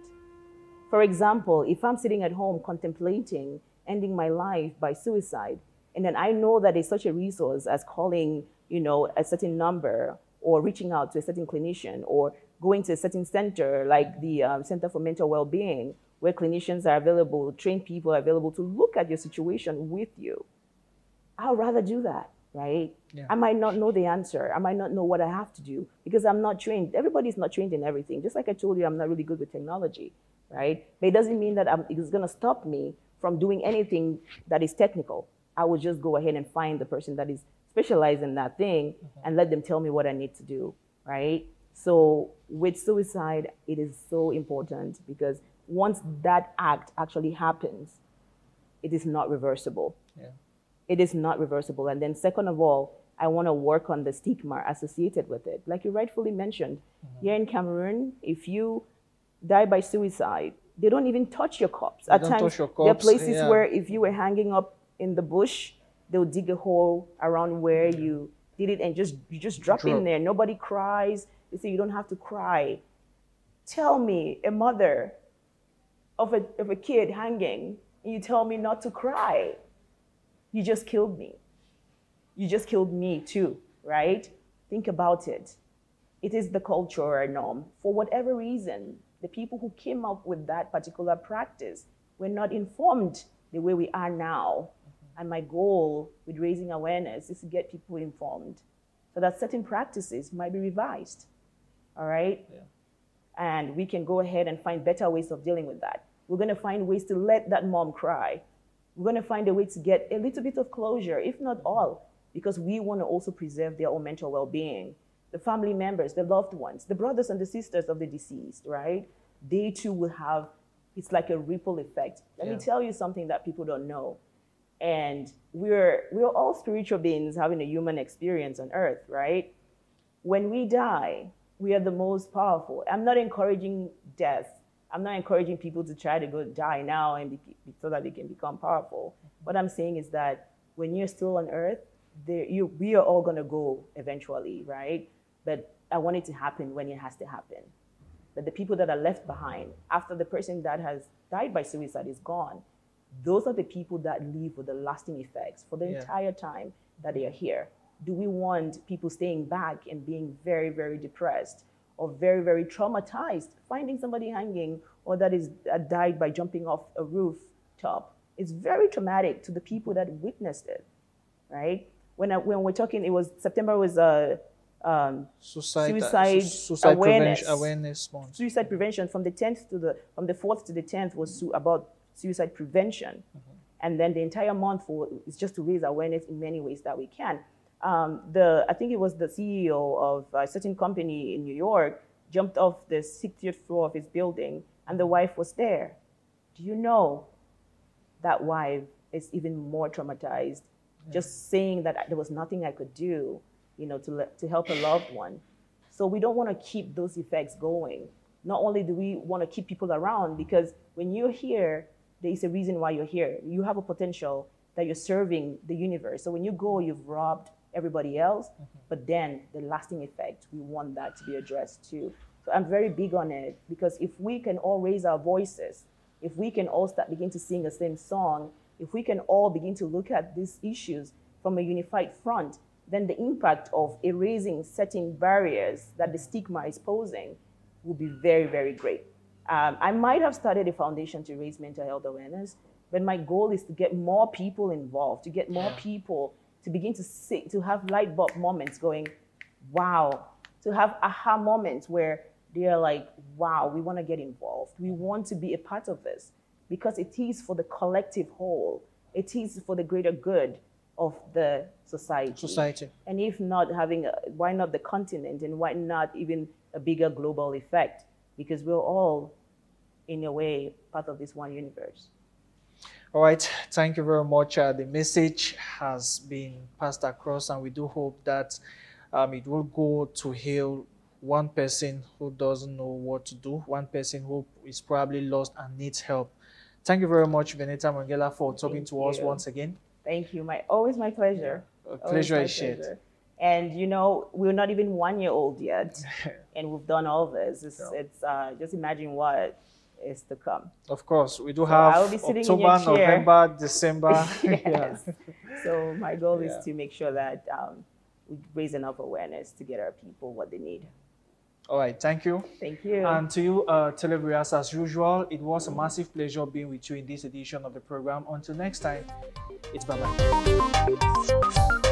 For example, if I'm sitting at home contemplating ending my life by suicide, and then I know that there's such a resource as calling, a certain number or reaching out to a certain clinician or going to a certain center like the Center for Mental Well-Being, where clinicians are available, trained people are available to look at your situation with you. I'd rather do that, right? Yeah. I might not know the answer. I might not know what I have to do because I'm not trained. Everybody's not trained in everything. Just like I told you, I'm not really good with technology, right? But it doesn't mean that it's going to stop me from doing anything that is technical. I will just go ahead and find the person that is specialized in that thing and let them tell me what I need to do, right? So with suicide, it is so important because once that act actually happens, it is not reversible. Yeah. It is not reversible. And then second of all, I want to work on the stigma associated with it. Like you rightfully mentioned, here in Cameroon, if you die by suicide, they don't even touch your corpse. At times, there are places where if you were hanging up in the bush, they'll dig a hole around where you did it and you just drop in there. Nobody cries. They say you don't have to cry. Tell me, a mother of a kid hanging, and you tell me not to cry. You just killed me. You just killed me too, right? Think about it. It is the cultural norm. For whatever reason, the people who came up with that particular practice were not informed the way we are now. And my goal with raising awareness is to get people informed so that certain practices might be revised, all right? Yeah. And we can go ahead and find better ways of dealing with that. We're gonna find ways to let that mom cry. We're gonna find a way to get a little bit of closure, if not all, because we wanna also preserve their own mental well-being. The family members, the loved ones, the brothers and the sisters of the deceased, right? They too will have, it's like a ripple effect. Let me tell you something that people don't know. And we're all spiritual beings having a human experience on earth, right? When we die, we are the most powerful. I'm not encouraging death. I'm not encouraging people to try to go die now and so that they can become powerful. What I'm saying is that when you're still on earth, we are all gonna go eventually, right? But I want it to happen when it has to happen. But the people that are left behind after the person that has died by suicide is gone, those are the people that live with the lasting effects for the entire time that they are here. Do we want people staying back and being very, very depressed or very, very traumatized, finding somebody hanging or that is died by jumping off a rooftop? It's very traumatic to the people that witnessed it, right? When we're talking, it was September was suicide awareness month. Suicide prevention from the 4th to the 10th was about suicide prevention. And then the entire month is just to raise awareness in many ways that we can. I think it was the CEO of a certain company in New York jumped off the 60th floor of his building and the wife was there. Do you know that wife is even more traumatized just saying that there was nothing I could do, to help a loved one. So we don't want to keep those effects going. Not only do we want to keep people around, because when you're here, there is a reason why you're here. You have a potential that you're serving the universe. So when you go, you've robbed everybody else, but then the lasting effect, we want that to be addressed too. So I'm very big on it, because if we can all raise our voices, if we can all begin to sing the same song, if we can all begin to look at these issues from a unified front, then the impact of erasing certain barriers that the stigma is posing will be very, very great. I might have started a foundation to raise mental health awareness, but my goal is to get more people involved, to get more people to begin to see, to have light bulb moments going, wow, to have aha moments where they're like, wow, we want to get involved. We want to be a part of this because it is for the collective whole. It is for the greater good of the society. And if not having, why not the continent, and why not even a bigger global effect? Because we're all, in a way, part of this one universe. All right, thank you very much. The message has been passed across, and we do hope that it will go to heal one person who doesn't know what to do, one person who is probably lost and needs help. Thank you very much, Venita Mongela, for talking to us once again. Thank you. Always my pleasure. Pleasure is shared. And you know, we're not even 1 year old yet, and we've done all this. It's just imagine what is to come. Of course, we do have October, November, December. Yes. So my goal is to make sure that we raise enough awareness to get our people what they need. All right, thank you. Thank you. And to you, televiewers, as usual, it was a massive pleasure being with you in this edition of the program. Until next time, it's bye-bye.